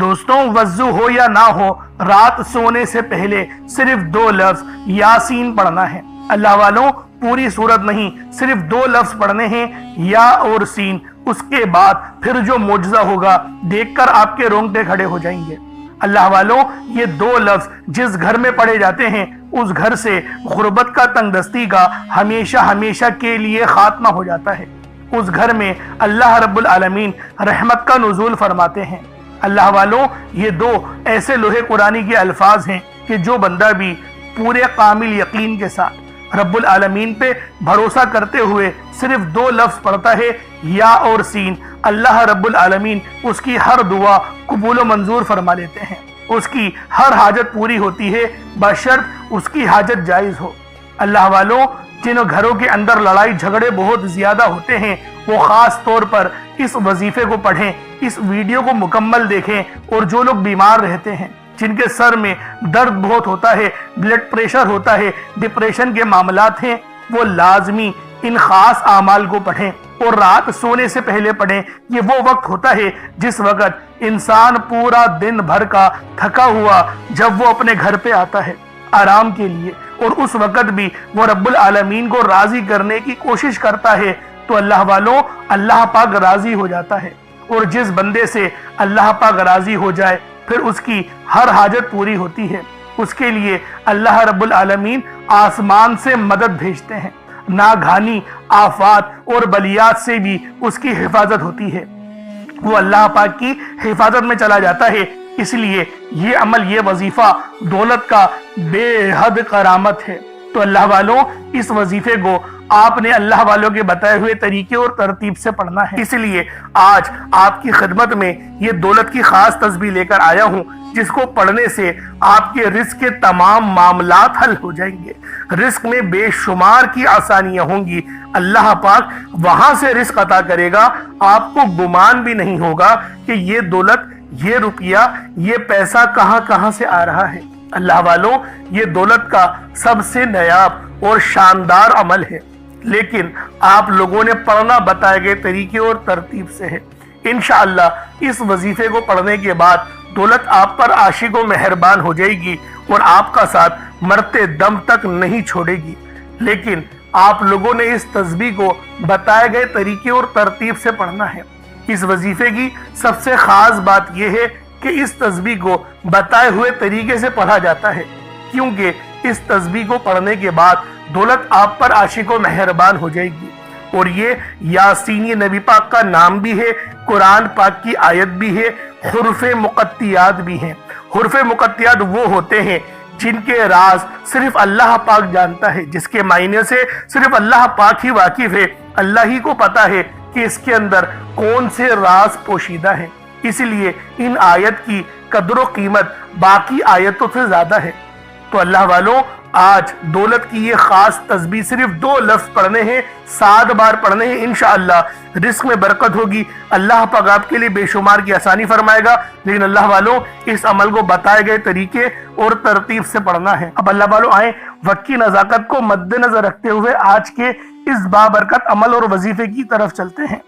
دوستوں وضو ہو یا نہ ہو، رات سونے سے پہلے صرف 2 لفظ یاسین پڑھنا ہے۔ اللہ والوں پوری سورت نہیں، صرف 2 لفظ پڑھنے ہیں، یا اور سین۔ اس کے بعد پھر جو معجزہ ہوگا دیکھ کر آپ کے رونگٹے کھڑے ہو جائیں گے۔ اللہ والوں یہ 2 لفظ جس گھر میں پڑھے جاتے ہیں اس گھر سے غربت کا، تنگ دستی کا ہمیشہ ہمیشہ کے لیے خاتمہ ہو جاتا ہے۔ اس گھر میں اللہ رب العالمین رحمت کا نزول فرماتے ہیں۔ اللہ والوں یہ 2 ایسے لوہے قرآنی کے الفاظ ہیں کہ جو بندہ بھی پورے کامل یقین کے ساتھ رب العالمین پہ بھروسہ کرتے ہوئے صرف 2 لفظ پڑھتا ہے، یا اور سین، اللہ رب العالمین اس کی ہر دعا قبول و منظور فرما لیتے ہیں۔ اس کی ہر حاجت پوری ہوتی ہے بشرط اس کی حاجت جائز ہو۔ اللہ والوں جن گھروں کے اندر لڑائی جھگڑے بہت زیادہ ہوتے ہیں وہ خاص طور پر اس وظیفے کو پڑھیں، اس ویڈیو کو مکمل دیکھیں، اور جو لوگ بیمار رہتے ہیں، جن کے سر میں درد بہت ہوتا ہے، بلڈ پریشر ہوتا ہے، ڈپریشن کے معاملات ہیں، وہ لازمی ان خاص اعمال کو پڑھیں، اور رات سونے سے پہلے پڑھیں۔ یہ وہ وقت ہوتا ہے جس وقت انسان پورا دن بھر کا تھکا ہوا جب وہ اپنے گھر پہ آتا ہے آرام کے لیے، اور اس وقت بھی وہ رب العالمین کو راضی کرنے کی کوشش کرتا ہے، تو اللہ والوں اللہ پاک راضی ہو جاتا ہے۔ اور جس بندے سے اللہ پاک راضی ہو جائے پھر اس کی ہر حاجت پوری ہوتی ہے۔ اس کے لیے اللہ رب العالمین آسمان سے مدد بھیجتے ہیں، ناگہانی آفات اور بلیات سے بھی اس کی حفاظت ہوتی ہے، وہ اللہ پاک کی حفاظت میں چلا جاتا ہے۔ اس لیے یہ عمل، یہ وظیفہ دولت کا بے حد کرامت ہے۔ تو اللہ والوں اس وظیفے کو آپ نے اللہ والوں کے بتائے ہوئے طریقے اور ترتیب سے پڑھنا ہے۔ اس لیے آج آپ کی خدمت میں یہ دولت کی خاص تسبیح لے کر آیا ہوں، جس کو پڑھنے سے آپ کے رزق کے تمام معاملات حل ہو جائیں گے۔ رزق میں بے شمار کی آسانیاں ہوں گی۔ اللہ پاک وہاں سے رزق عطا کرے گا، آپ کو گمان بھی نہیں ہوگا کہ یہ دولت، یہ روپیہ، یہ پیسہ کہاں کہاں سے آ رہا ہے۔ اللہ والوں یہ دولت کا سب سے نایاب اور شاندار عمل ہے، لیکن آپ لوگوں نے پڑھنا بتائے گئے طریقے اور ترتیب سے ہے۔ انشاءاللہ اس وظیفے کو پڑھنے کے بعد دولت آپ پر عاشق و مہربان ہو جائے گی، اور آپ کا ساتھ مرتے دم تک نہیں چھوڑے گی۔ لیکن آپ لوگوں نے اس تسبیح کو بتائے گئے طریقے اور ترتیب سے پڑھنا ہے۔ اس وظیفے کی سب سے خاص بات یہ ہے کہ اس تسبیح کو بتائے ہوئے طریقے سے پڑھا جاتا ہے، کیونکہ اس تسبیح کو پڑھنے کے بعد دولت آپ پر عاشق و مہربان ہو جائے گی۔ اور یہ یاسین، یہ نبی پاک کا نام بھی ہے، قرآن پاک کی آیت بھی ہے، حروف مقطعات بھی ہیں۔ حروف مقطعات وہ ہوتے ہیں جن کے راز صرف اللہ پاک جانتا ہے، جس کے معنی سے صرف اللہ پاک ہی واقف ہے، اللہ ہی کو پتا ہے کہ اس کے اندر کون سے راز پوشیدہ ہیں۔ اس لیے ان آیت کی قدر و قیمت باقی آیتوں سے زیادہ ہے۔ تو اللہ والوں آج دولت کی یہ خاص تسبیح صرف 2 لفظ پڑھنے ہیں، 7 بار پڑھنے ہیں۔ انشاءاللہ رزق میں برکت ہوگی، اللہ پاک آپ کے لیے بے شمار کی آسانی فرمائے گا۔ لیکن اللہ والوں اس عمل کو بتائے گئے طریقے اور ترتیب سے پڑھنا ہے۔ اب اللہ والوں آئیں وقت کی نزاکت کو مد نظر رکھتے ہوئے آج کے اس بابرکت عمل اور وظیفے کی طرف چلتے ہیں۔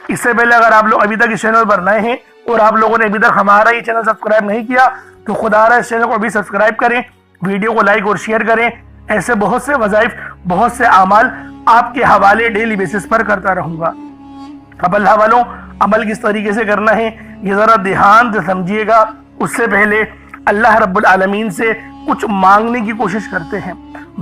اس سے پہلے اگر آپ لوگ ابھی تک اس چینل پر نئے ہیں اور آپ لوگوں نے ابھی تک ہمارا یہ چینل سبسکرائب نہیں کیا تو خدا رہا اس چینل کو ابھی سبسکرائب کریں، ویڈیو کو لائک اور شیئر کریں۔ ایسے بہت سے وظائف، بہت سے اعمال آپ کے حوالے ڈیلی بیسس پر کرتا رہوں گا۔ اب اللہ والوں عمل کس طریقے سے کرنا ہے یہ ذرا دھیان سے سمجھیے گا۔ اس سے پہلے اللہ رب العالمین سے کچھ مانگنے کی کوشش کرتے ہیں،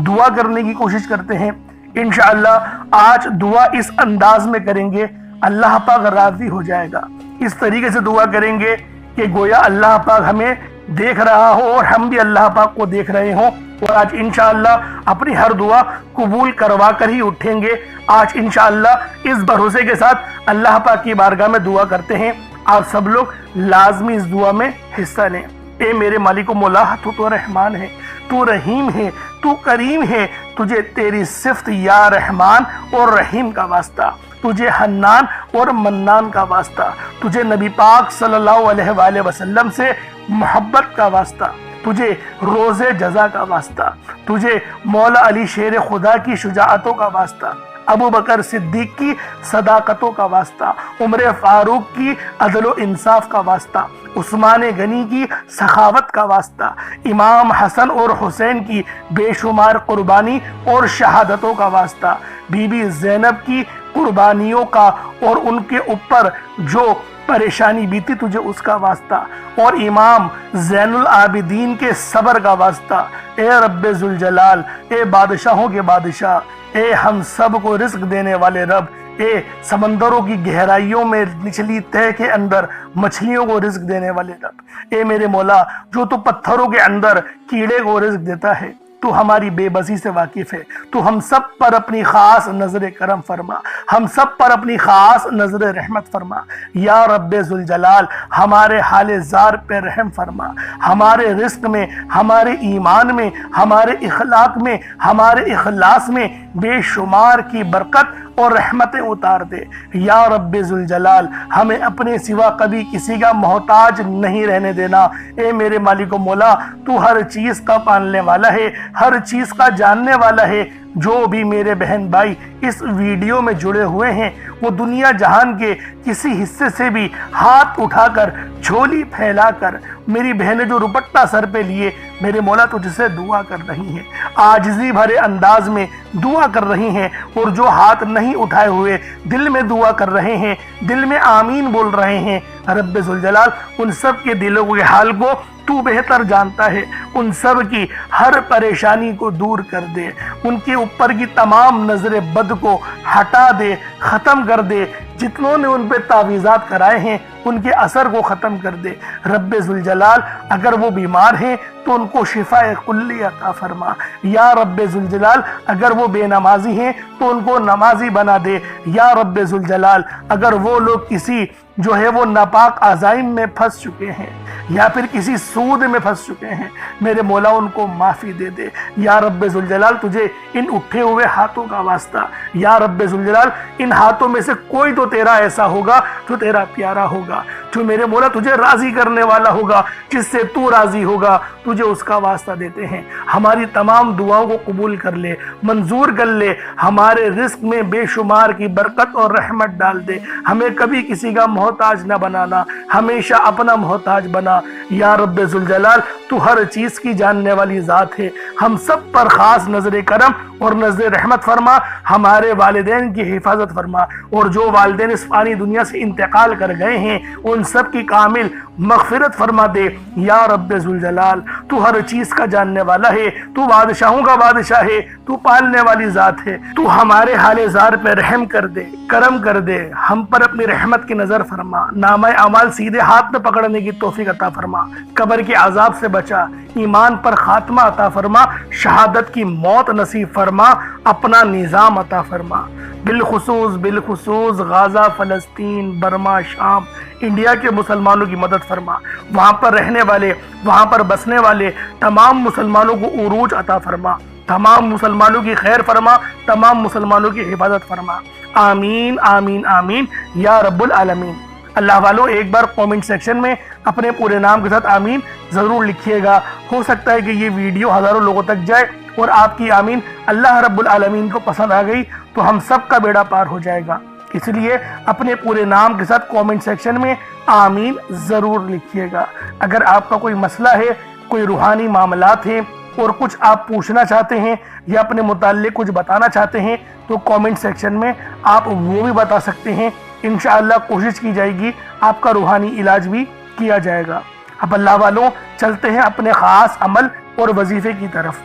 دعا کرنے کی کوشش کرتے ہیں۔ انشاءاللہ آج دعا اس انداز میں کریں گے، اللہ پاک راضی ہو جائے گا۔ اس طریقے سے دعا کریں گے کہ گویا اللہ پاک ہمیں دیکھ رہا ہو اور ہم بھی اللہ پاک کو دیکھ رہے ہوں، اور آج انشاءاللہ اپنی ہر دعا قبول کروا کر ہی اٹھیں گے۔ آج انشاءاللہ اس بھروسے کے ساتھ اللہ پاک کی بارگاہ میں دعا کرتے ہیں، آپ سب لوگ لازمی اس دعا میں حصہ لیں۔ اے میرے مالک و مولا، تو رحمان ہے، تو رحیم ہے، تو کریم ہے، تجھے تیری صفت یا رحمان اور رحیم کا واسطہ، تجھے حنان اور منان کا واسطہ، تجھے نبی پاک صلی اللہ علیہ وآلہ وسلم سے محبت کا واسطہ، تجھے روز جزا کا واسطہ، تجھے مولا علی شیر خدا کی شجاعتوں کا واسطہ، ابو بکر صدیق کی صداقتوں کا واسطہ، عمر فاروق کی عدل و انصاف کا واسطہ، عثمان غنی کی سخاوت کا واسطہ، امام حسن اور حسین کی بے شمار قربانی اور شہادتوں کا واسطہ، بی بی زینب کی قربانیوں کا اور ان کے اوپر جو پریشانی بیتی تجھے اس کا واسطہ، اور امام زین العابدین کے صبر کا واسطہ۔ اے رب ذوالجلال، اے بادشاہوں کے بادشاہ، اے ہم سب کو رزق دینے والے رب، اے سمندروں کی گہرائیوں میں نچلی تہہ کے اندر مچھلیوں کو رزق دینے والے رب، اے میرے مولا جو تو پتھروں کے اندر کیڑے کو رزق دیتا ہے، تو ہماری بے بسی سے واقف ہے، تو ہم سب پر اپنی خاص نظر کرم فرما، ہم سب پر اپنی خاص نظر رحمت فرما۔ یا رب ذوالجلال، ہمارے حال زار پہ رحم فرما، ہمارے رزق میں، ہمارے ایمان میں، ہمارے اخلاق میں، ہمارے اخلاص میں بے شمار کی برکت اور رحمتیں اتار دے۔ یا رب ذوالجلال، ہمیں اپنے سوا کبھی کسی کا محتاج نہیں رہنے دینا۔ اے میرے مالک و مولا، تو ہر چیز کا پالنے والا ہے، ہر چیز کا جاننے والا ہے۔ جو بھی میرے بہن بھائی اس ویڈیو میں جڑے ہوئے ہیں وہ دنیا جہان کے کسی حصے سے بھی ہاتھ اٹھا کر، جھولی پھیلا کر، میری بہنیں جو رپٹہ سر پہ لیے میرے مولا تجھ سے دعا کر رہی ہیں، عاجزی بھرے انداز میں دعا کر رہی ہیں، اور جو ہاتھ نہیں اٹھائے ہوئے دل میں دعا کر رہے ہیں، دل میں آمین بول رہے ہیں، رب ذوالجلال ان سب کے دلوں کے حال کو تو بہتر جانتا ہے، ان سب کی ہر پریشانی کو دور کر دے، ان کے اوپر کی تمام نظر بد کو ہٹا دے، ختم کر دے، جتنوں نے ان پہ تعویذات کرائے ہیں ان کے اثر کو ختم کر دے۔ رب ذوالجلال اگر وہ بیمار ہیں تو ان کو شفاء کلی عطا فرما۔ یا رب ذوالجلال اگر وہ بے نمازی ہیں تو ان کو نمازی بنا دے۔ یا رب ذوالجلال اگر وہ لوگ کسی جو ہے وہ ناپاک عزائم میں پھنس چکے ہیں یا پھر کسی سود میں پھنس چکے ہیں، میرے مولا ان کو معافی دے دے۔ یا رب ذوالجلال تجھے ان اٹھے ہوئے ہاتھوں کا واسطہ، یا رب ذوالجلال ان ہاتھوں میں سے کوئی تو تیرا ایسا ہوگا جو تیرا پیارا ہوگا، جو میرے مولا تجھے راضی کرنے والا ہوگا، جس سے تو راضی ہوگا، تجھے اس کا واسطہ دیتے ہیں۔ ہماری تمام دعاؤں کو قبول کر لے، منظور کر لے، ہمارے رزق میں بے شمار کی برکت اور رحمت ڈال دے، ہمیں کبھی کسی کا محتاج نہ بنانا، ہمیشہ اپنا محتاج بنا۔ یا رب ذوالجلال تو ہر چیز کی جاننے والی ذات ہے، ہم سب پر خاص نظر کرم اور نظر رحمت فرما، ہمارے والدین کی حفاظت فرما، اور جو والدین اس فانی دنیا سے انتقال کر گئے ہیں ان سب کی کامل مغفرت فرما دے۔ یا رب ذوالجلال تو ہر چیز کا جاننے والا ہے، تو بادشاہوں کا بادشاہ ہے، تو پالنے والی ذات ہے، تو ہمارے حال زار پہ رحم کر دے، کرم کر دے، ہم پر اپنی رحمت کی نظر فرما، نامہ اعمال سیدھے ہاتھ میں پکڑنے کی توفیق عطا فرما، قبر کے عذاب سے بچا، ایمان پر خاتمہ عطا فرما، شہادت کی موت نصیب فرما، اپنا نظام عطا فرما۔ بالخصوص غزہ، فلسطین، برما، شام، انڈیا کے مسلمانوں کی مدد فرما، وہاں پر رہنے والے، وہاں پر بسنے والے تمام مسلمانوں کو عروج عطا فرما، تمام مسلمانوں کی خیر فرما، تمام مسلمانوں کی حفاظت فرما۔ آمین آمین آمین یا رب العالمین۔ اللہ والوں ایک بار کومنٹ سیکشن میں اپنے پورے نام کے ساتھ آمین ضرور لکھیے گا، ہو سکتا ہے کہ یہ ویڈیو ہزاروں لوگوں تک جائے اور آپ کی آمین اللہ رب العالمین کو پسند آ گئی تو ہم سب کا بیڑا پار ہو جائے گا۔ اس لیے اپنے پورے نام کے ساتھ کومنٹ سیکشن میں آمین ضرور لکھیے گا۔ اگر آپ کا کوئی مسئلہ ہے، کوئی روحانی معاملات ہیں اور کچھ آپ پوچھنا چاہتے ہیں یا اپنے متعلق کچھ بتانا چاہتے ہیں تو کومنٹ سیکشن میں آپ وہ بھی بتا سکتے ہیں، انشاءاللہ کوشش کی جائے گی آپ کا روحانی علاج بھی کیا جائے گا۔ اب اللہ والوں چلتے ہیں اپنے خاص عمل اور وظیفے کی طرف،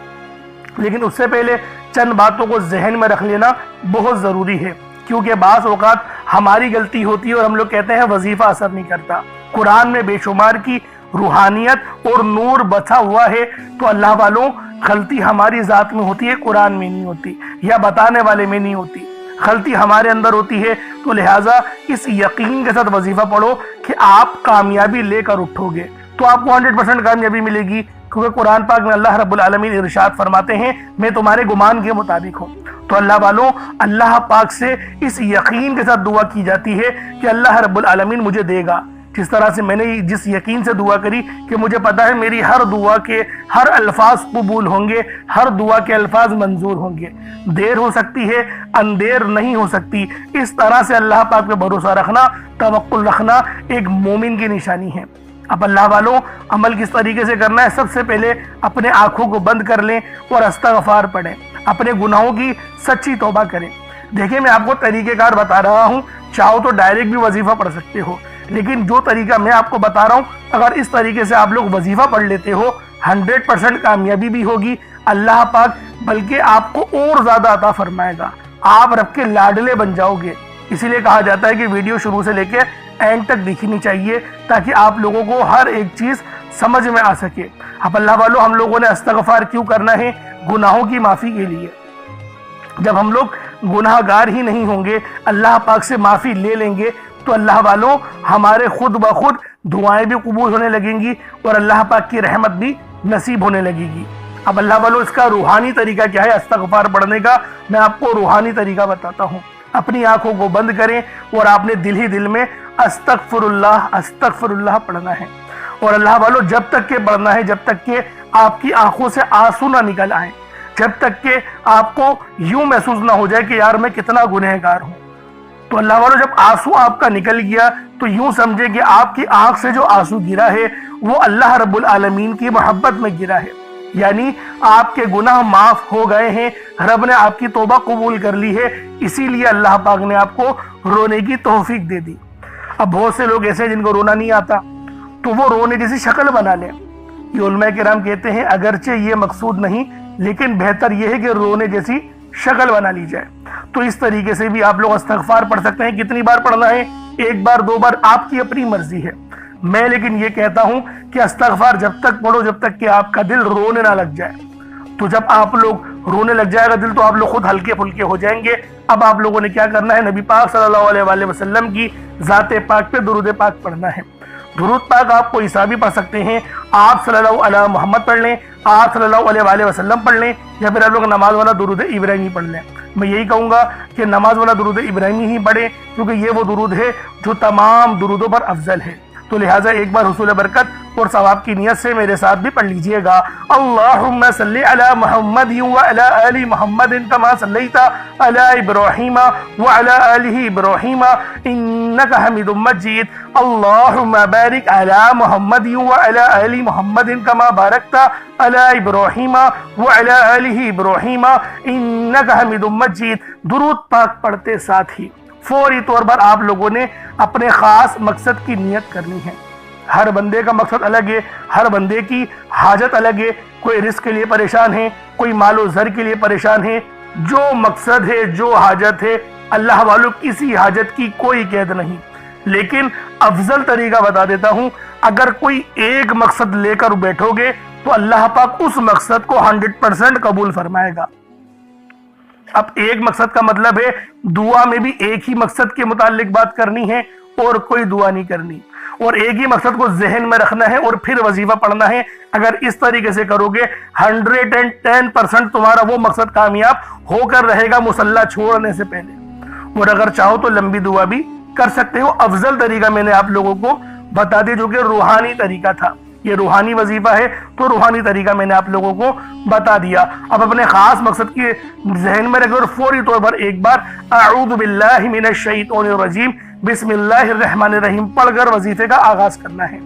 لیکن اس سے پہلے چند باتوں کو ذہن میں رکھ لینا بہت ضروری ہے، کیونکہ بعض اوقات ہماری غلطی ہوتی ہے اور ہم لوگ کہتے ہیں وظیفہ اثر نہیں کرتا۔ قرآن میں بے شمار کی روحانیت اور نور بچا ہوا ہے، تو اللہ والوں غلطی ہماری ذات میں ہوتی ہے، قرآن میں نہیں ہوتی یا بتانے والے میں نہیں ہوتی، غلطی ہمارے اندر ہوتی ہے۔ تو لہٰذا اس یقین کے ساتھ وظیفہ پڑھو کہ آپ کامیابی لے کر اٹھو گے تو آپ کو 100% کامیابی ملے گی، کیونکہ قرآن پاک میں اللہ رب العالمین ارشاد فرماتے ہیں میں تمہارے گمان کے مطابق ہوں۔ تو اللہ والوں اللہ پاک سے اس یقین کے ساتھ دعا کی جاتی ہے کہ اللہ رب العالمین مجھے دے گا، جس طرح سے میں نے جس یقین سے دعا کری کہ مجھے پتا ہے میری ہر دعا کے ہر الفاظ قبول ہوں گے، ہر دعا کے الفاظ منظور ہوں گے، دیر ہو سکتی ہے اندیر نہیں ہو سکتی۔ اس طرح سے اللہ پاک پہ بھروسہ رکھنا، توکل رکھنا ایک مومن کی نشانی ہے۔ اب اللہ والوں عمل کس طریقے سے کرنا ہے؟ سب سے پہلے اپنے آنکھوں کو بند کر لیں اور استغفار پڑھیں، اپنے گناہوں کی سچی توبہ کریں۔ دیکھیں میں آپ کو طریقہ کار بتا رہا ہوں، چاہو تو ڈائریکٹ بھی وظیفہ پڑھ سکتے ہو، لیکن جو طریقہ میں آپ کو بتا رہا ہوں اگر اس طریقے سے آپ لوگ وظیفہ پڑھ لیتے ہو 100% کامیابی بھی ہوگی، اللہ پاک بلکہ آپ کو اور زیادہ عطا فرمائے گا، آپ رب کے لاڈلے بن جاؤ گے۔ اسی لیے کہا جاتا ہے کہ ویڈیو شروع سے لے کے اینڈ تک دیکھنی چاہیے تاکہ آپ لوگوں کو ہر ایک چیز سمجھ میں آ سکے۔ اب اللہ والوں ہم لوگوں نے استغفار کیوں کرنا ہے؟ گناہوں کی معافی کے لیے۔ جب ہم لوگ گناہ گار ہی نہیں ہوں گے، اللہ پاک سے معافی لے لیں گے تو اللہ والوں ہمارے خود بخود دعائیں بھی قبول ہونے لگیں گی اور اللہ پاک کی رحمت بھی نصیب ہونے لگے گی۔ اب اللہ والوں اس کا روحانی طریقہ کیا ہے استغفار پڑھنے کا؟ میں آپ کو روحانی طریقہ بتاتا ہوں۔ اپنی آنکھوں کو بند کریں اور آپ نے دل ہی دل میں استغفر اللہ پڑھنا ہے، اور اللہ والوں جب تک کہ پڑھنا ہے جب تک کہ آپ کی آنکھوں سے آنسو نہ نکل آئیں، جب تک کہ آپ کو یوں محسوس نہ ہو جائے کہ یار میں کتنا گنہگار ہوں۔ تو اللہ والوں جب آنسو آپ کا نکل گیا تو یوں سمجھیں کہ آپ کی آنکھ سے جو آنسو گرا ہے وہ اللہ رب العالمین کی محبت میں گرا ہے، یعنی آپ کے گناہ معاف ہو گئے ہیں، رب نے آپ کی توبہ قبول کر لی ہے، اسی لیے اللہ پاک نے آپ کو رونے کی توفیق دے دی۔ اب بہت سے لوگ ایسے ہیں جن کو رونا نہیں آتا تو وہ رونے جیسی شکل بنا لیں۔ یہ علماء کرام کہتے ہیں اگرچہ یہ مقصود نہیں لیکن بہتر یہ ہے کہ رونے جیسی شکل بنا لی جائے۔ تو اس طریقے سے بھی آپ لوگ استغفار پڑھ سکتے ہیں۔ کتنی بار پڑھنا ہے؟ 1 بار 2 بار، آپ کی اپنی مرضی ہے۔ میں لیکن یہ کہتا ہوں کہ استغفار جب تک پڑھو جب تک کہ آپ کا دل رونے نہ لگ جائے۔ تو جب آپ لوگ رونے لگ جائے گا دل تو آپ لوگ خود ہلکے پھلکے ہو جائیں گے۔ اب آپ لوگوں نے کیا کرنا ہے؟ نبی پاک صلی اللہ علیہ وآلہ وسلم کی ذات پاک پہ درود پاک پڑھنا ہے۔ درود پاک آپ کو عیسیٰ بھی پڑھ سکتے ہیں، آپ صلی اللہ علیہ محمد پڑھ لیں، آپ صلی اللہ علیہ وآلہ وسلم پڑھ لیں، یا پھر آپ لوگ نماز والا درود ابراہیمی پڑھ لیں۔ میں یہی کہوں گا کہ نماز والا درود ابراہیمی ہی پڑھیں کیونکہ یہ وہ درود ہے جو تمام درودوں پر افضل ہے۔ تو لہٰذا ایک بار حصول برکت اور ثواب کی نیت سے میرے ساتھ بھی پڑھ لیجئے گا۔ اللہم صلی علی محمد وعلی آل محمد کما صلیت علی ابراہیم وعلی آل ابراہیم انک حمید مجید۔ اللہم بارک علی محمد وعلی آل محمد کما بارکت علی ابراہیم وعلی آل ابراہیم انک حمید مجید۔ درود پاک پڑھتے ساتھ ہی فوری طور پر آپ لوگوں نے اپنے خاص مقصد کی نیت کرنی ہے۔ ہر بندے کا مقصد الگ ہے، ہر بندے کی حاجت الگ ہے۔ کوئی رزق کے لیے پریشان ہے، کوئی مال و زر کے لیے پریشان ہے۔ جو مقصد ہے، جو حاجت ہے، اللہ والوں کسی حاجت کی کوئی قید نہیں، لیکن افضل طریقہ بتا دیتا ہوں۔ اگر کوئی ایک مقصد لے کر بیٹھو گے تو اللہ پاک اس مقصد کو 100% قبول فرمائے گا۔ اب ایک مقصد کا مطلب ہے دعا میں بھی ایک ہی مقصد کے متعلق بات کرنی ہے اور کوئی دعا نہیں کرنی، اور ایک ہی مقصد کو ذہن میں رکھنا ہے اور پھر وظیفہ پڑھنا ہے۔ اگر اس طریقے سے کرو گے 110% تمہارا وہ مقصد کامیاب ہو کر رہے گا مصلی چھوڑنے سے پہلے۔ اور اگر چاہو تو لمبی دعا بھی کر سکتے ہو۔ افضل طریقہ میں نے آپ لوگوں کو بتا دیا جو کہ روحانی طریقہ تھا، یہ روحانی وظیفہ ہے تو روحانی طریقہ میں نے آپ لوگوں کو بتا دیا۔ اب اپنے خاص مقصد کے ذہن میں رکھیں اور فوری طور پر ایک بار اعوذ باللہ من الشیطان الرجیم بسم اللہ الرحمن الرحیم پڑھ کر وظیفے کا آغاز کرنا ہے۔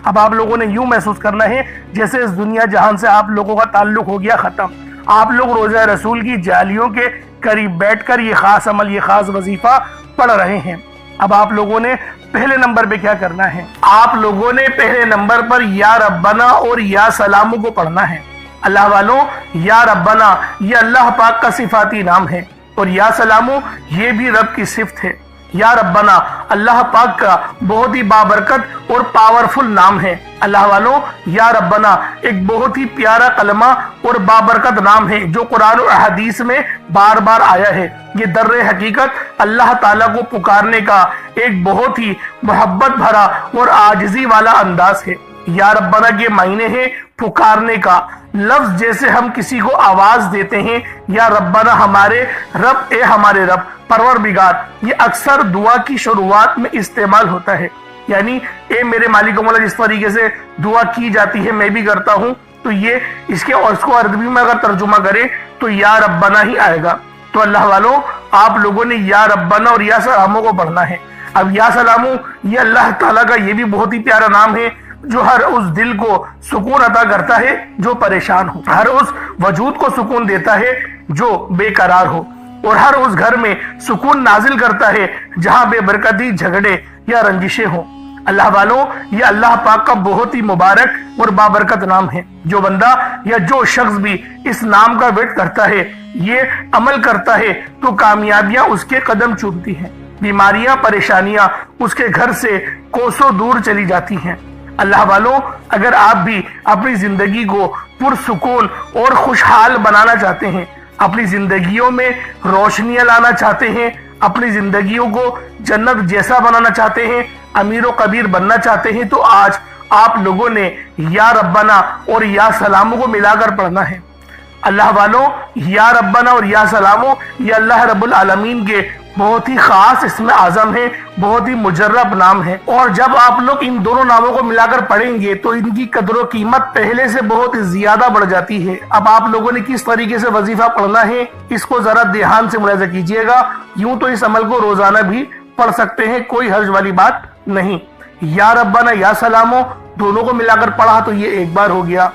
اب آپ لوگوں نے یوں محسوس کرنا ہے جیسے اس دنیا جہان سے آپ لوگوں کا تعلق ہو گیا ختم، آپ لوگ روزہ رسول کی جالیوں کے قریب بیٹھ کر یہ خاص عمل، یہ خاص وظیفہ پڑھ رہے ہیں۔ اب آپ لوگوں نے پہلے نمبر پہ کیا کرنا ہے؟ آپ لوگوں نے پہلے نمبر پر یا ربنا اور یا سلامو کو پڑھنا ہے۔ اللہ والوں یا ربنا یہ اللہ پاک کا صفاتی نام ہے اور یا سلامو یہ بھی رب کی صفت ہے۔ یا ربنا اللہ پاک کا بہت ہی بابرکت اور پاورفل نام ہے۔ اللہ والوں یا ربنا ایک بہت ہی پیارا کلمہ اور بابرکت نام ہے جو قرآن و حدیث میں بار بار آیا ہے۔ یہ در حقیقت اللہ تعالیٰ کو پکارنے کا ایک بہت ہی محبت بھرا اور عاجزی والا انداز ہے۔ یا ربنا کے معنی ہے پکارنے کا لفظ، جیسے ہم کسی کو آواز دیتے ہیں یا ربنا ہمارے رب، اے ہمارے رب، پروردگار، یہ اکثر دعا کی شروعات میں استعمال ہوتا ہے، یعنی اے میرے مالک و مولا جس طریقے سے دعا کی جاتی ہے میں بھی کرتا ہوں، تو یہ اس کو عربی میں اگر ترجمہ کرے تو یا ربنا ہی آئے گا۔ تو اللہ والوں آپ لوگوں نے یا ربنا اور یا سلامو کو پڑھنا ہے۔ اب یا سلامو یہ اللہ تعالیٰ کا یہ بھی بہت ہی پیارا نام ہے۔ جو ہر اس دل کو سکون عطا کرتا ہے جو پریشان ہو، ہر اس وجود کو سکون دیتا ہے جو بے قرار ہو، اور ہر اس گھر میں سکون نازل کرتا ہے جہاں بے برکتی، جھگڑے یا رنجشیں ہوں۔ اللہ والوں، یہ اللہ پاک کا بہت ہی مبارک اور بابرکت نام ہے۔ جو بندہ یا جو شخص بھی اس نام کا ورد کرتا ہے، یہ عمل کرتا ہے، تو کامیابیاں اس کے قدم چومتی ہیں، بیماریاں، پریشانیاں اس کے گھر سے کوسوں دور چلی جاتی ہیں۔ اللہ والوں، اگر آپ بھی اپنی زندگی کو پرسکون اور خوشحال بنانا چاہتے ہیں، اپنی زندگیوں میں روشنیاں لانا چاہتے ہیں، اپنی زندگیوں کو جنت جیسا بنانا چاہتے ہیں، امیر و کبیر بننا چاہتے ہیں، تو آج آپ لوگوں نے یا ربنا اور یا سلامو کو ملا کر پڑھنا ہے۔ اللہ والوں، یا ربنا اور یا سلامو یہ اللہ رب العالمین کے بہت ہی خاص اسم اعظم ہے، بہت ہی مجرب نام ہے، اور جب آپ لوگ ان دونوں ناموں کو ملا کر پڑھیں گے تو ان کی قدر و قیمت پہلے سے بہت زیادہ بڑھ جاتی ہے۔ اب آپ لوگوں نے کس طریقے سے وظیفہ پڑھنا ہے، اس کو ذرا دھیان سے ملاحظہ کیجئے گا۔ یوں تو اس عمل کو روزانہ بھی پڑھ سکتے ہیں، کوئی حرج والی بات نہیں۔ یا ربنا یا سلامو دونوں کو ملا کر پڑھا تو یہ ایک بار ہو گیا،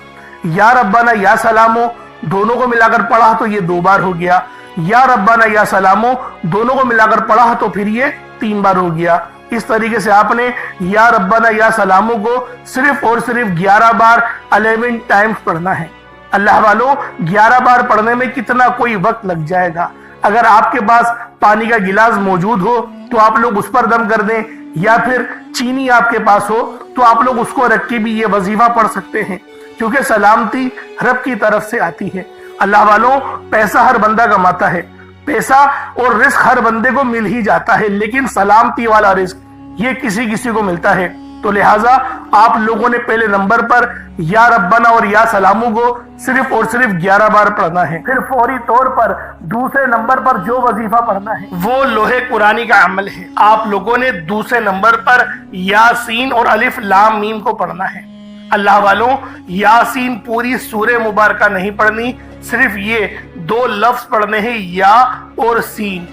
یا ربنا یا سلامو دونوں کو ملا کر پڑھا تو یہ 2 بار ہو گیا، یا ربنا یا سلامو دونوں کو ملا کر پڑھا تو پھر یہ 3 بار ہو گیا۔ اس طریقے سے آپ نے یا ربنا یا سلامو کو صرف اور صرف 11 بار 11 ٹائمز پڑھنا ہے۔ اللہ والوں، 11 بار پڑھنے میں کتنا کوئی وقت لگ جائے گا۔ اگر آپ کے پاس پانی کا گلاس موجود ہو تو آپ لوگ اس پر دم کر دیں، یا پھر چینی آپ کے پاس ہو تو آپ لوگ اس کو رکھ کے بھی یہ وظیفہ پڑھ سکتے ہیں، کیونکہ سلامتی رب کی طرف سے آتی ہے۔ اللہ والوں، پیسہ ہر بندہ کماتا ہے، پیسہ اور رزق ہر بندے کو مل ہی جاتا ہے، لیکن سلامتی والا رزق یہ کسی کو ملتا ہے۔ تو لہٰذا آپ لوگوں نے پہلے نمبر پر یا ربنا اور یا سلامو کو صرف اور صرف 11 بار پڑھنا ہے۔ پھر فوری طور پر دوسرے نمبر پر جو وظیفہ پڑھنا ہے وہ لوح قرآنی کا عمل ہے۔ آپ لوگوں نے دوسرے نمبر پر یاسین اور الف لام میم کو پڑھنا ہے۔ اللہ والوں، یاسین پوری سورہ مبارکہ نہیں پڑھنی، صرف یہ 2 لفظ پڑھنے ہیں، یا اور سین،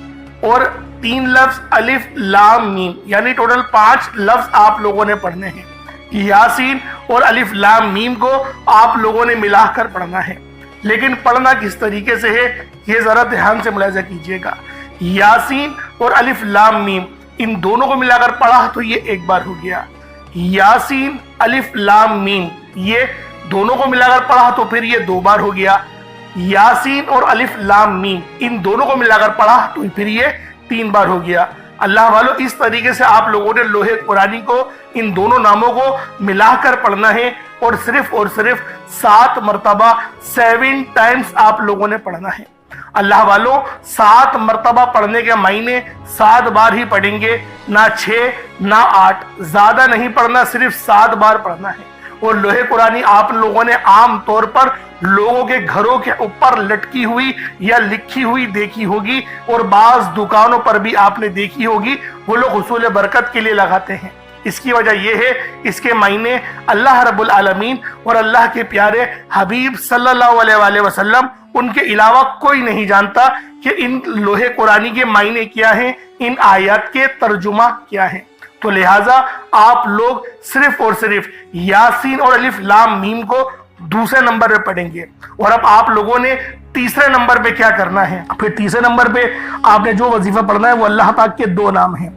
اور 3 لفظ الف لام میم، یعنی ٹوٹل 5 لفظ آپ لوگوں نے پڑھنے ہیں۔ یاسین اور الف لام میم کو آپ لوگوں نے ملا کر پڑھنا ہے، لیکن پڑھنا کس طریقے سے ہے یہ ذرا دھیان سے ملاحظہ کیجئے گا۔ یاسین اور الف لام میم ان دونوں کو ملا کر پڑھا تو یہ 1 بار ہو گیا، یاسین الف لام میم یہ دونوں کو ملا کر پڑھا تو پھر یہ 2 بار ہو گیا، یاسین اور الف لام میم ان دونوں کو ملا کر پڑھا تو پھر یہ 3 بار ہو گیا۔ اللہ والوں، اس طریقے سے آپ لوگوں نے لوح قرآنی کو ان دونوں ناموں کو ملا کر پڑھنا ہے، اور صرف 7 مرتبہ 7 ٹائمز آپ لوگوں نے پڑھنا ہے۔ اللہ والوں، 7 مرتبہ پڑھنے کے معنی 7 بار ہی پڑھیں گے، نہ 6 نہ 8، زیادہ نہیں پڑھنا، صرف 7 بار پڑھنا ہے۔ اور لوح قرآنی آپ لوگوں نے عام طور پر لوگوں کے گھروں کے اوپر لٹکی ہوئی یا لکھی ہوئی دیکھی ہوگی، اور بعض دکانوں پر بھی آپ نے دیکھی ہوگی، وہ لوگ حصول برکت کے لیے لگاتے ہیں۔ اس کی وجہ یہ ہے، اس کے معنی اللہ رب العالمین اور اللہ کے پیارے حبیب صلی اللہ علیہ وآلہ وسلم ان کے علاوہ کوئی نہیں جانتا کہ ان لوح قرآنی کے معنی کیا ہیں، ان آیات کے ترجمہ کیا ہیں۔ تو لہٰذا آپ لوگ صرف اور صرف یاسین اور الف لام میم کو دوسرے نمبر پہ پڑھیں گے۔ اور اب آپ لوگوں نے تیسرے نمبر پہ کیا کرنا ہے؟ پھر تیسرے نمبر پہ آپ نے جو وظیفہ پڑھنا ہے وہ اللہ پاک کے 2 نام ہیں،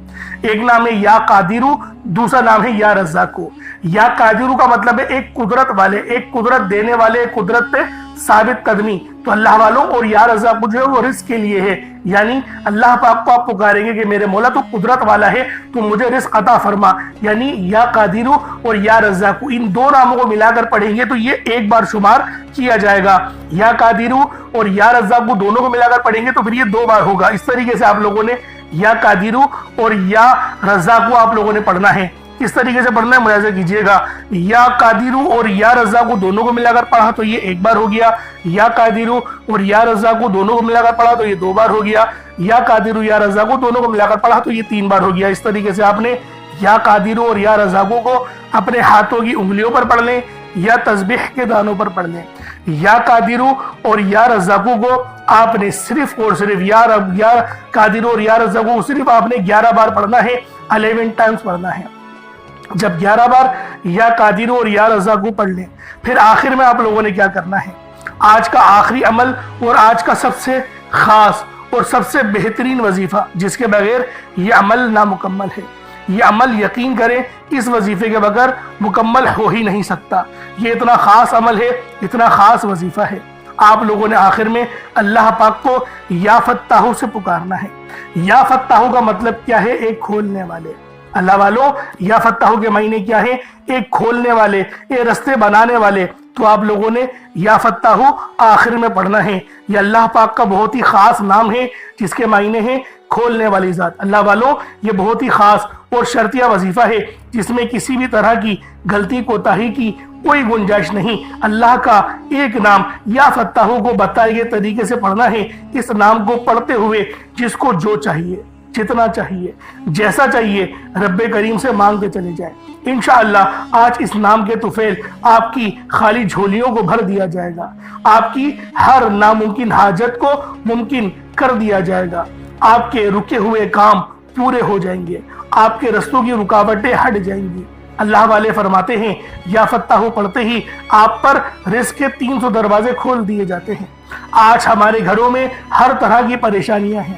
ایک نام ہے یا قادرو، دوسرا نام ہے یا رزاقو۔ یا قادرو کا مطلب ہے ایک قدرت والے، ایک قدرت دینے والے، ایک قدرت پہ ثابت قدمی۔ تو اللہ والوں، اور یا رزاقو جو ہے وہ رزق کے لیے ہے، یعنی اللہ پاک کو آپ پکاریں گے کہ میرے مولا تو قدرت والا ہے، تو مجھے رزق عطا فرما، یعنی یا قادرو اور یا رزاقو ان 2 ناموں کو ملا کر پڑھیں گے تو یہ 1 بار شمار کیا جائے گا۔ یا قادرو اور یا رزاقو دونوں کو ملا کر پڑھیں گے تو پھر یہ 2 بار ہوگا۔ اس طریقے سے آپ لوگوں نے یا قادرو اور یا رزاقو آپ لوگوں نے پڑھنا ہے۔ کس طریقے سے پڑھنا ہے ملاحظہ کیجئے گا۔ یا قادرو اور یا رزاقو دونوں کو ملا کر پڑھا تو یہ 1 بار ہو گیا، یا قادرو اور یا رزاقو دونوں کو ملا کر پڑھا تو یہ 2 بار ہو گیا، یا قادرو یا رزاقو دونوں کو ملا کر پڑھا تو یہ 3 بار ہو گیا۔ اس طریقے سے آپ نے یا قادرو اور یا رزاقو کو اپنے ہاتھوں کی انگلیوں پر پڑھ لیں یا تسبیح کے دانوں پر پڑھ لیں۔ یا قادرو اور یا رزاقو کو آپ نے صرف اور صرف یا قادرو اور یا رزاقو صرف آپ نے 11 بار پڑھنا ہے، 11 ٹائمز پڑھنا ہے۔ جب 11 بار یا قادر اور یا رزاق پڑھ لیں، پھر آخر میں آپ لوگوں نے کیا کرنا ہے، آج کا آخری عمل اور آج کا سب سے خاص اور سب سے بہترین وظیفہ جس کے بغیر یہ عمل نامکمل ہے، یہ عمل یقین کریں اس وظیفے کے بغیر مکمل ہو ہی نہیں سکتا۔ یہ اتنا خاص عمل ہے، اتنا خاص وظیفہ ہے۔ آپ لوگوں نے آخر میں اللہ پاک کو یا فتاحو سے پکارنا ہے۔ یا فتاحو کا مطلب کیا ہے؟ ایک کھولنے والے۔ اللہ والوں، یا فتاحو کے معنی کیا ہے؟ ایک کھولنے والے، ایک رستے بنانے والے۔ تو آپ لوگوں نے یا فتاحو آخر میں پڑھنا ہے۔ یہ اللہ پاک کا بہت ہی خاص نام ہے جس کے معنی ہے کھولنے والی ذات۔ اللہ والوں، یہ بہت ہی خاص اور شرطیہ وظیفہ ہے جس میں کسی بھی طرح کی غلطی کوتاہی کی کوئی گنجائش نہیں۔ اللہ کا ایک نام یا فتاحو کو بتائے گئے طریقے سے پڑھنا ہے۔ اس نام کو پڑھتے ہوئے جس کو جو چاہیے، جتنا چاہیے، جیسا چاہیے، رب کریم سے مانگتے چلے جائیں۔ انشاءاللہ آج اس نام کے طفیل آپ کی خالی جھولیوں کو بھر دیا جائے گا، آپ کی ہر ناممکن حاجت کو ممکن کر دیا جائے گا، آپ کے رکے ہوئے کام پورے ہو جائیں گے، آپ کے رستوں کی رکاوٹیں ہٹ جائیں گی۔ اللہ والے فرماتے ہیں یا فتاحو پڑھتے ہی آپ پر رزق کے 300 دروازے کھول دیے جاتے ہیں۔ آج ہمارے گھروں میں ہر طرح کی پریشانیاں ہیں،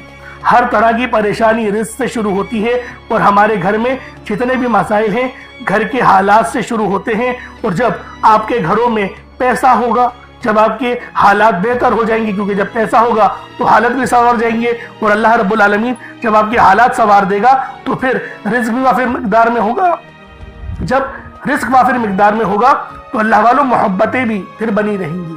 ہر طرح کی پریشانی رزق سے شروع ہوتی ہے، اور ہمارے گھر میں جتنے بھی مسائل ہیں گھر کے حالات سے شروع ہوتے ہیں۔ اور جب آپ کے گھروں میں پیسہ ہوگا، جب آپ کے حالات بہتر ہو جائیں گے، کیونکہ جب پیسہ ہوگا تو حالت بھی سنور جائیں گے، اور اللہ رب العالمین جب آپ کے حالات سنوار دے گا تو پھر رزق بھی وافر مقدار میں ہوگا۔ جب رزق وافر مقدار میں ہوگا تو اللہ والوں محبتیں بھی پھر بنی رہیں گی،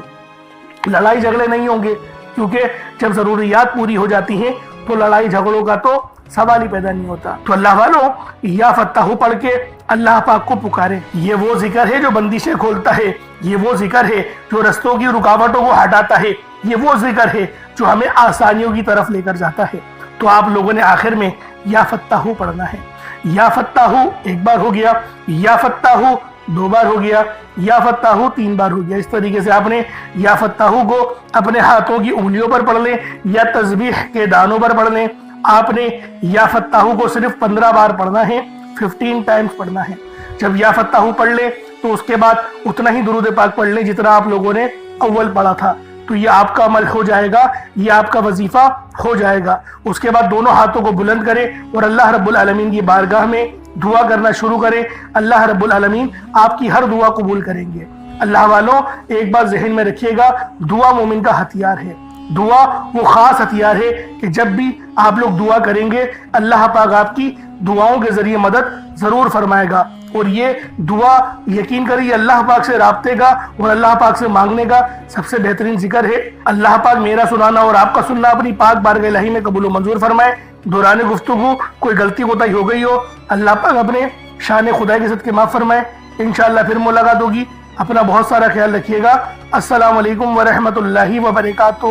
لڑائی جھگڑے نہیں ہوں گے، کیونکہ جب ضروریات پوری ہو جاتی ہیں تو لڑائی جھگڑوں کا تو سوال ہی پیدا نہیں ہوتا۔ تو اللہ والوں، یا فتاحو پڑھ کے اللہ پاک کو پکاریں۔ یہ وہ ذکر ہے جو بندشیں کھولتا ہے، یہ وہ ذکر ہے جو رستوں کی رکاوٹوں کو ہٹاتا ہے، یہ وہ ذکر ہے جو ہمیں آسانیوں کی طرف لے کر جاتا ہے۔ تو آپ لوگوں نے آخر میں یا فتاحو پڑھنا ہے۔ یا فتاحو ایک بار ہو گیا، یا فتاحو 2 بار ہو گیا، یا فتاحو 3 بار ہو گیا۔ اس طریقے سے آپ نے یا فتاحو کو اپنے ہاتھوں کی انگلیوں پر پڑھ لیں یا تسبیح کے دانوں پر پڑھ لیں۔ آپ نے یا فتاحو کو صرف 15 بار پڑھنا ہے، 15 ٹائمز پڑھنا ہے۔ جب یا فتاحو پڑھ لیں تو اس کے بعد اتنا ہی درود پاک پڑھ لیں جتنا آپ لوگوں نے اول پڑھا تھا، تو یہ آپ کا عمل ہو جائے گا، یہ آپ کا وظیفہ ہو جائے گا۔ اس کے بعد دونوں ہاتھوں کو بلند کریں اور اللہ رب العالمین کی بارگاہ میں دعا کرنا شروع کریں۔ اللہ رب العالمین آپ کی ہر دعا قبول کریں گے۔ اللہ والوں، ایک بات ذہن میں رکھیے گا، دعا مومن کا ہتھیار ہے۔ دعا وہ خاص ہتھیار ہے کہ جب بھی آپ لوگ دعا کریں گے اللہ پاک آپ کی دعاؤں کے ذریعے مدد ضرور فرمائے گا۔ اور یہ دعا یقین کریے اللہ پاک سے رابطے کا اور اللہ پاک سے مانگنے کا سب سے بہترین ذکر ہے۔ اللہ پاک میرا سنانا اور آپ کا سننا اپنی پاک بارگاہ الہی میں قبول و منظور فرمائے۔ دوران گفتگو کوئی غلطی کوتاہی ہو گئی ہو، اللہ پاک اپنے شان خدائی کے صدقے معاف فرمائے۔ انشاءاللہ پھر ملاقات ہوگی۔ اپنا بہت سارا خیال رکھیے گا۔ السلام علیکم ورحمۃ اللہ وبرکاتہ۔